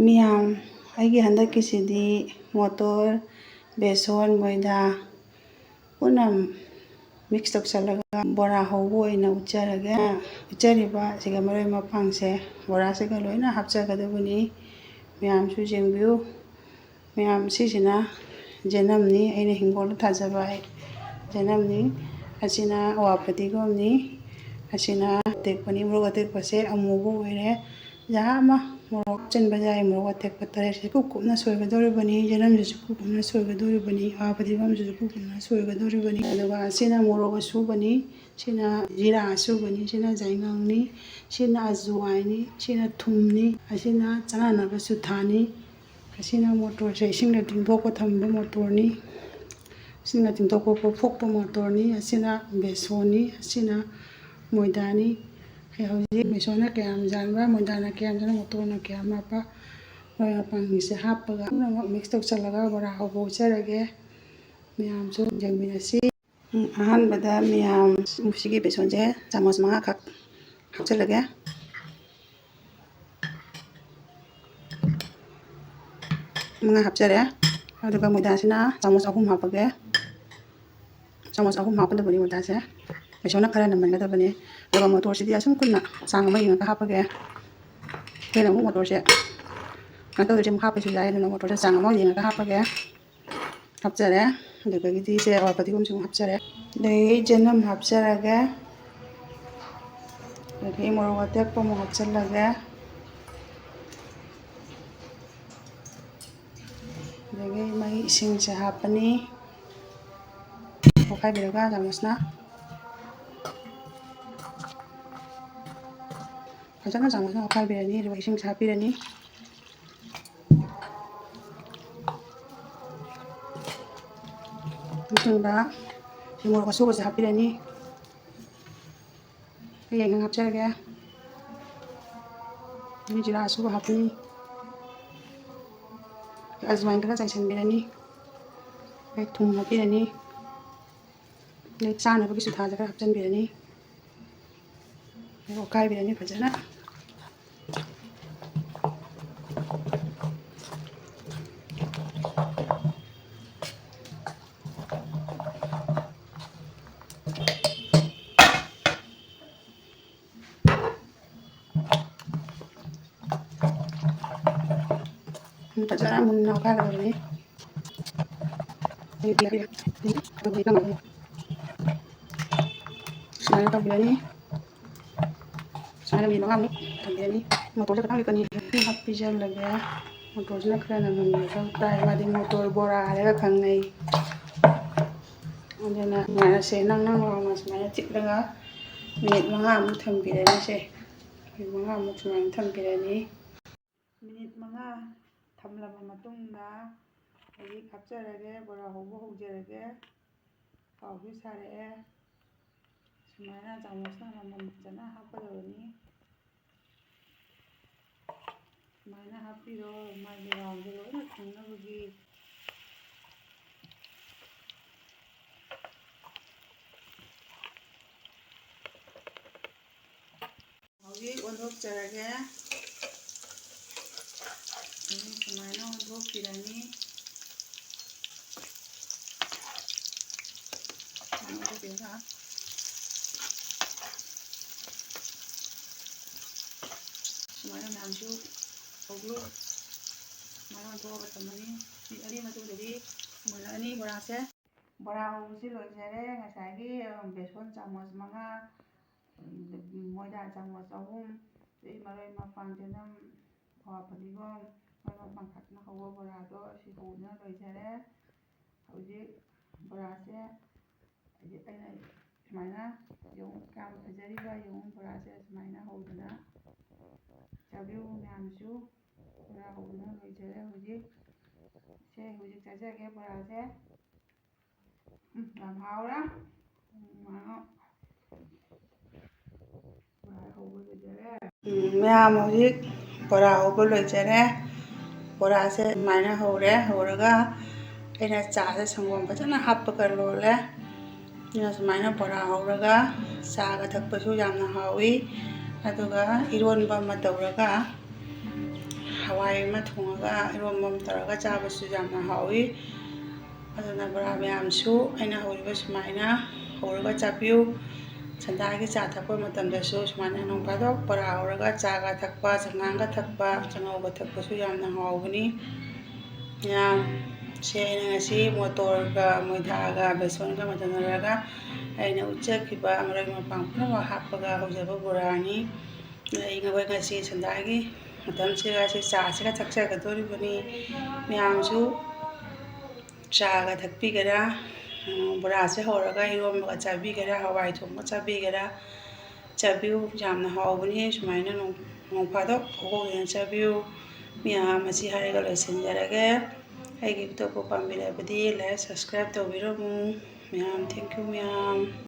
ꯃꯤꯌꯥꯝ ꯑꯩꯒꯤ ꯍꯟꯗꯛꯀꯤꯁꯤꯗꯤ ꯃꯣꯇꯣꯔ ꯕꯦꯁꯣꯟ ꯃꯣꯏꯗꯥ ꯄꯨꯟꯅ ꯃꯤꯛꯁ ꯇꯧꯁꯜꯂꯒ ꯕꯣꯔꯥ ꯍꯧꯕ ꯑꯣꯏꯅ ꯎꯠꯆꯔꯒꯦ꯫ ꯎꯠꯆꯔꯤꯕ ꯑꯁꯤꯒ ꯃꯔꯣꯏ ꯃꯄꯥꯡꯁꯦ ꯕꯣꯔꯥꯁꯤꯒ ꯂꯣꯏꯅ ꯍꯥꯞꯆꯒꯗꯕꯅꯤ꯫ ꯃꯌꯥꯝꯁꯨ ꯌꯦꯡꯕꯤꯌꯨ꯫ ꯃꯌꯥꯝ ꯁꯤꯁꯤꯅ ꯖꯦꯅꯝꯅꯤ, ꯑꯩꯅ ꯍꯤꯡꯒꯣꯜꯗ ꯊꯥꯖꯕ ꯖꯦꯅꯝꯅꯤ꯫ ꯑꯁꯤꯅ ꯑꯋꯥ ꯐꯗꯤꯒꯣꯝꯅꯤ꯫ ꯑꯁꯤꯅ ꯑꯇꯦꯛꯄꯅꯤ, ꯃꯣꯔꯣꯛ ꯑꯇꯦꯛꯄꯁꯦ ꯑꯃꯨꯕ ꯑꯣꯏꯔꯦ꯫ ꯖꯍꯥ ꯑꯃ ꯃꯣꯔꯣꯛ ꯍꯥꯞꯆꯤꯟꯕ ꯌꯥꯏ, ꯃꯣꯔꯣꯛ ꯑꯇꯦꯛꯄ ꯇꯔꯦꯠꯁꯦ ꯀꯨꯞ ꯀꯨꯞꯅ ꯁꯣꯏꯒꯗꯧꯔꯤꯕꯅꯤ꯫ ꯖꯦꯅꯝꯁꯤꯁꯨ ꯀꯨꯞ ꯀꯨꯞꯅ ꯁꯣꯏꯒꯗꯧꯔꯤꯕꯅꯤ꯫ ꯑꯋꯥ ꯐꯗꯤꯒꯣꯝꯁꯤꯁꯨ ꯀꯨꯞ ꯀꯨꯞꯅ ꯁꯣꯏꯒꯗꯧꯔꯤꯕꯅꯤ꯫ ꯑꯗꯨꯒ ꯑꯁꯤꯅ ꯃꯣꯔꯣꯛ ꯑꯁꯨꯕꯅꯤ, ꯁꯤꯅ ꯖꯤꯔꯥ ꯑꯁꯨꯕꯅꯤ, ꯁꯤꯅ ꯖꯥꯏꯉꯪꯅꯤ, ꯁꯤꯅ ꯑꯖꯨꯋꯥꯏꯅꯤ, ꯁꯤꯅ ꯊꯨꯝꯅꯤ, ꯑꯁꯤꯅ ꯆꯥꯅꯅꯕ ꯆꯨꯊꯥꯅꯤ, ꯑꯁꯤꯅ ꯃꯣꯇꯣꯔꯁꯦ ꯏꯁꯤꯡꯗ ꯇꯤꯡꯊꯣꯛꯄ ꯊꯝꯕ ꯃꯣꯇꯣꯔꯅꯤ, ꯑꯁꯤꯅ ꯇꯤꯡꯊꯣꯛꯄ ꯄꯣꯛꯊꯣꯛꯄ ꯃꯣꯇꯣꯔꯅꯤ, ꯑꯁꯤꯅ ꯕꯦꯁꯣꯟꯅꯤ, ꯑꯁꯤꯅ ꯃꯣꯏꯗꯥꯅꯤ꯫ ꯑꯩ ꯍꯧꯖꯤꯛ ꯕꯦꯁꯣꯟꯅ ꯀꯌꯥꯝ ꯌꯥꯟꯕ, ꯃꯣꯏꯗꯥꯅ ꯀꯌꯥꯝ ꯌꯥꯟꯕ, ꯃꯣꯇꯣꯔꯅ ꯀꯌꯥꯝ ꯍꯥꯞꯄ, ꯃꯔꯣꯏ ꯃꯄꯥꯡꯁꯦ ꯍꯥꯞꯄꯒ ꯄꯨꯝꯅꯃꯛ ꯃꯤꯛꯁ ꯇꯧꯁꯜꯂꯒ ꯕꯣꯔꯥ ꯍꯧꯕ ꯎꯠꯆꯔꯒꯦ꯫ ꯃꯌꯥꯝꯁꯨ ꯌꯦꯡꯃꯤꯟꯅꯁꯤ꯫ ꯑꯍꯥꯟꯕꯗ ꯃꯌꯥꯝ ꯁꯤꯒꯤ ꯕꯦꯁꯣꯟꯁꯦ ꯆꯥꯃꯁ 5ꯈꯛ ꯍꯥꯞꯆꯤꯜꯂꯒꯦ꯫ ꯃꯉꯥ ꯍꯥꯞꯆꯔꯦ꯫ ꯑꯗꯨꯒ ꯃꯣꯏꯗꯥꯁꯤꯅ ꯆꯥꯃꯁ 3 ꯍꯥꯞꯄꯒꯦ꯫ ꯆꯥꯃꯁ 3 ꯍꯥꯞꯀꯗꯕꯅꯤ ꯃꯣꯏꯗꯥꯁꯦ, ꯕꯦꯁꯣꯟꯅ ꯈꯔ ꯅꯝꯍꯟꯒꯗꯕꯅꯤ꯫ ꯑꯗꯨꯒ ꯃꯣꯇꯣꯔꯁꯤꯗꯤ ꯑꯁꯨꯝ ꯀꯨꯟꯅ ꯆꯥꯡ ꯑꯃ ꯌꯦꯡꯉꯒ ꯍꯥꯞꯄꯒꯦ꯫ ꯑꯩꯈꯣꯏꯅ ꯑꯃꯨꯛ ꯃꯣꯇꯣꯔꯁꯦ ꯀꯩꯅꯣ ꯇꯧꯗ꯭ꯔꯗꯤ ꯑꯃꯨꯛ ꯍꯥꯞꯄꯁꯨ ꯌꯥꯏ, ꯑꯗꯨꯅ ꯃꯣꯇꯣꯔꯁꯦ ꯆꯥꯡ ꯑꯃ ꯌꯦꯡꯉꯒ ꯍꯥꯞꯄꯒꯦ꯫ ꯍꯥꯞꯆꯔꯦ꯫ ꯑꯗꯨꯗꯒꯤꯗꯤ ꯁꯦ ꯑꯋꯥ ꯐꯗꯤꯒꯣꯝꯁꯨ ꯍꯥꯞꯆꯔꯦ꯫ ꯑꯗꯒꯤ ꯖꯦꯅꯝ ꯍꯥꯞꯆꯔꯒꯦ꯫ ꯑꯗꯒꯤ ꯃꯣꯔꯣꯛ ꯑꯇꯦꯛꯄ ꯑꯃꯨꯛ ꯍꯥꯞꯆꯤꯜꯂꯒꯦ꯫ ꯑꯗꯒꯤ ꯃꯩ ꯏꯁꯤꯡꯁꯦ ꯍꯥꯞꯄꯅꯤ, ꯑꯣꯠꯈꯥꯏꯕꯤꯔꯒ ꯆꯥꯃꯁꯅ ꯐꯖꯅ ꯆꯥꯃꯁꯅ ꯑꯣꯠꯈꯥꯏꯕꯤꯔꯅꯤ꯫ ꯑꯗꯨꯒ ꯏꯁꯤꯡꯁꯦ ꯍꯥꯞꯄꯤꯔꯅꯤ꯫ ꯃꯇꯨꯡꯗ ꯁꯤ ꯃꯣꯔꯣꯛ ꯑꯁꯨꯕꯁꯦ ꯍꯥꯞꯄꯤꯔꯅꯤ꯫ ꯑꯩ ꯌꯥꯏꯉꯪ ꯍꯥꯞꯆꯔꯒꯦ꯫ ꯖꯤꯔꯥ ꯑꯁꯨꯕ ꯍꯥꯞꯄꯅꯤ꯫ ꯑꯖꯋꯥꯏꯟ ꯈꯔ ꯆꯥꯏꯁꯤꯟꯕꯤꯔꯅꯤ꯫ ꯑꯗꯩ ꯊꯨꯝ ꯍꯥꯞꯄꯤꯔꯅꯤ꯫ ꯑꯗꯩ ꯆꯥꯅꯕꯒꯤ ꯆꯨꯊꯥꯁꯦ ꯈꯔ ꯍꯥꯞꯆꯤꯟꯕꯤꯔꯅꯤ꯫ ꯑꯣꯠꯈꯥꯏꯕꯤꯔꯅꯤ ꯐꯖꯅ꯫ ꯐꯖꯅ ꯃꯨꯟꯅ ꯑꯣꯠꯈꯥꯏꯒꯗꯕꯅꯤ꯫ ꯁꯨꯃꯥꯏꯅ ꯇꯧꯕꯤꯔꯅꯤ꯫ ꯁꯨꯃꯥꯏꯅ ꯃꯤꯅꯤꯠ 5ꯃꯨꯛ ꯊꯝꯕꯤꯔꯅꯤ꯫ ꯃꯣꯇꯣꯔꯁꯦ ꯈꯤꯇꯪ ꯂꯤꯛꯀꯅꯤ, ꯍꯥꯞꯄꯤꯖꯜꯂꯒꯦ꯫ ꯃꯣꯇꯣꯔꯁꯤꯅ ꯈꯔ ꯅꯝꯍꯟꯕ ꯃꯊꯧ ꯇꯥꯏ, ꯃꯥꯗꯤ ꯃꯣꯇꯣꯔ ꯕꯣꯔꯥ ꯍꯥꯏꯔꯒ ꯈꯪꯅꯩ꯫ ꯑꯗꯨꯅ ꯁꯨꯃꯥꯏꯅ ꯁꯦ ꯅꯪ ꯅꯪ ꯂꯥꯎꯅ ꯁꯨꯃꯥꯏꯅ ꯆꯤꯛꯂꯒ ꯃꯤꯅꯤꯠ 5ꯃꯨꯛ ꯊꯝꯕꯤꯔꯅꯤ꯫ ꯁꯦ ꯃꯤꯅꯤꯠ 5ꯃꯨꯛ ꯁꯨꯃꯥꯏꯅ ꯊꯝꯕꯤꯔꯅꯤ꯫ ꯃꯤꯅꯤꯠ 5 ꯊꯝꯂꯕ ꯃꯇꯨꯡꯗ ꯍꯧꯖꯤꯛ ꯍꯥꯞꯆꯔꯒꯦ, ꯕꯣꯔꯥ ꯍꯧꯕ ꯍꯧꯖꯔꯒꯦ꯫ ꯄꯥꯎꯁꯨ ꯁꯥꯔꯛꯑꯦ꯫ ꯁꯨꯃꯥꯏꯅ ꯆꯥꯃꯁꯅ ꯑꯃꯃꯝ ꯐꯖꯅ ꯍꯥꯞꯀꯗꯕꯅꯤ꯫ ꯁꯨꯃꯥꯏꯅ ꯍꯥꯞꯄꯤꯔꯣ, ꯃꯥꯒꯤ ꯔꯥꯎꯟꯁꯦ ꯂꯣꯏꯅ ꯊꯨꯡꯅꯕꯒꯤ꯫ ꯍꯧꯖꯤꯛ ꯑꯣꯟꯊꯣꯛꯆꯔꯒꯦ꯫ ꯁꯨꯃꯥꯏꯅ ꯑꯣꯟꯊꯣꯛꯄꯤꯔꯅꯤ꯫ ꯁꯨꯃꯥꯏꯅ ꯃꯌꯥꯝꯁꯨ ꯇꯧꯕꯤꯌꯨ꯫ ꯁꯨꯃꯥꯏꯅ ꯑꯣꯟꯊꯣꯛꯑꯒ ꯊꯝꯃꯅꯤ꯫ ꯃꯤꯅꯤꯠ 2 ꯃꯇꯨꯡꯗꯗꯤ ꯃꯨꯜꯂꯛꯑꯅꯤ ꯕꯣꯔꯥꯁꯦ꯫ ꯕꯣꯔꯥ ꯍꯧꯕꯁꯤ ꯂꯣꯏꯖꯔꯦ꯫ ꯉꯁꯥꯏꯒꯤ ꯕꯦꯁꯣꯟ ꯆꯥꯃꯁ 5, ꯃꯣꯏꯗꯥ ꯆꯥꯃꯁ 3, ꯑꯗꯩ ꯃꯔꯣꯏ ꯃꯄꯥꯡ, ꯖꯦꯅꯝ, ꯑꯋꯥ ꯐꯗꯤꯒꯣꯝ, ꯃꯔꯣꯏ ꯃꯄꯥꯡ ꯈꯛꯇꯅ ꯍꯧꯕ ꯕꯣꯔꯥꯗꯣ ꯑꯁꯤ ꯍꯧꯗꯨꯅ ꯂꯣꯏꯖꯔꯦ꯫ ꯍꯧꯖꯤꯛ ꯕꯣꯔꯥꯁꯦ ꯑꯩꯅ ꯁꯨꯃꯥꯏꯅ ꯌꯦꯡꯉꯨ ꯀꯌꯥꯝ ꯐꯖꯔꯤꯕ ꯌꯦꯡꯉꯨ ꯕꯣꯔꯥꯁꯦ ꯁꯨꯃꯥꯏꯅ ꯍꯧꯗꯅ ꯆꯥꯕꯤꯌꯨ ꯃꯌꯥꯝꯁꯨ꯫ ꯕꯣꯔꯥ ꯍꯧꯗꯨꯅ ꯂꯣꯏꯖꯔꯦ ꯍꯧꯖꯤꯛ꯫ ꯍꯧꯖꯤꯛ ꯆꯥꯖꯒꯦ ꯕꯣꯔꯥꯁꯦ꯫ ꯌꯥꯝ ꯍꯥꯎꯔꯦ꯫ ꯕꯣꯔꯥ ꯍꯧꯕ ꯂꯣꯏꯖꯔꯦ꯫ ꯃꯌꯥꯝ ꯍꯧꯖꯤꯛ ꯕꯣꯔꯥ ꯍꯧꯕ ꯂꯣꯏꯖꯔꯦ꯫ ꯕꯣꯔꯥꯁꯦ ꯑꯗꯨꯃꯥꯏꯅ ꯍꯧꯔꯦ꯫ ꯍꯧꯔꯒ ꯑꯩꯅ ꯆꯥꯁꯦ ꯁꯪꯒꯣꯝ ꯐꯖꯅ ꯍꯥꯞꯄꯒ ꯂꯣꯜꯂꯦ꯫ ꯑꯩꯅ ꯁꯨꯃꯥꯏꯅ ꯕꯣꯔꯥ ꯍꯧꯔꯒ ꯆꯥꯒ ꯊꯛꯄꯁꯨ ꯌꯥꯝꯅ ꯍꯥꯎꯏ꯫ ꯑꯗꯨꯒ ꯏꯔꯣꯟꯕ ꯑꯃ ꯇꯧꯔꯒ ꯍꯋꯥꯏ ꯑꯃ ꯊꯣꯡꯉꯒ ꯏꯔꯣꯟꯕ ꯑꯃ ꯇꯧꯔꯒ ꯆꯥꯕꯁꯨ ꯌꯥꯝꯅ ꯍꯥꯎꯋꯤ ꯑꯗꯨꯅ ꯕꯣꯔꯥ ꯃꯌꯥꯝꯁꯨ ꯑꯩꯅ ꯍꯧꯔꯤꯕ ꯁꯨꯃꯥꯏꯅ ꯍꯧꯔꯒ ꯆꯥꯕꯤꯌꯨ ꯁꯟꯗꯥꯒꯤ ꯆꯥ ꯊꯛꯄ ꯃꯇꯝꯗꯁꯨ ꯁꯨꯃꯥꯏꯅ ꯅꯣꯡ ꯐꯥꯗꯣꯛ ꯕꯣꯔꯥ ꯍꯧꯔꯒ ꯆꯥꯒ ꯊꯛꯄ ꯆꯉꯥꯡꯒ ꯊꯛꯄ ꯆꯉꯧꯒ ꯊꯛꯄꯁꯨ ꯌꯥꯝꯅ ꯍꯥꯎꯕꯅꯤ ꯁꯦ ꯑꯩꯅꯉꯁꯤ ꯃꯣꯇꯣꯔꯒ ꯃꯣꯏꯗꯥꯒ ꯕꯦꯁꯣꯟꯒ ꯃꯗꯟꯅꯔꯒ ꯑꯩꯅ ꯎꯠꯆꯈꯤꯕ ꯃꯔꯣꯏ ꯃꯄꯥꯡ ꯄꯨꯝꯅꯃꯛ ꯍꯥꯞꯄꯒ ꯍꯧꯖꯕ ꯕꯣꯔꯥꯅꯤ ꯑꯩꯈꯣꯏ ꯉꯁꯤ ꯁꯟꯗꯥꯒꯤ ꯃꯇꯝꯁꯤꯒ ꯆꯥꯁꯤꯒ ꯊꯛꯆꯒꯗꯧꯔꯤꯕꯅꯤ ꯃꯌꯥꯝꯁꯨ ꯆꯥꯒ ꯊꯛꯄꯤꯒꯦꯔꯥ ꯕꯣꯔꯥꯁꯦ ꯍꯧꯔꯒ ꯏꯔꯣꯟꯕꯒ ꯆꯥꯕꯤꯒꯦꯔꯥ ꯍꯋꯥꯏ ꯊꯣꯡꯕ ꯆꯥꯕꯤꯒꯦꯔꯥ ꯆꯥꯕꯤꯌꯨ ꯌꯥꯝꯅ ꯍꯥꯎꯕꯅꯤ ꯁꯨꯃꯥꯏꯅ ꯅꯣꯡ ꯐꯥꯗꯣꯛ ꯍꯧꯍꯧꯗꯅ ꯆꯥꯕꯤꯌꯨ ꯃꯌꯥꯝ ꯑꯁꯤ ꯍꯥꯏꯔꯒ ꯂꯣꯏꯁꯤꯟꯖꯔꯒꯦ ꯑꯩꯒꯤ ꯚꯤꯗꯤꯑꯣ ꯄꯥꯝꯕꯤꯔꯕꯗꯤ ꯂꯥꯏꯛ ꯁꯕꯁꯀ꯭ꯔꯥꯏꯕ ꯇꯧꯕꯤꯔꯝꯃꯨ ꯃꯌꯥꯝ ꯊꯦꯡꯛ ꯌꯨ ꯃꯌꯥꯝ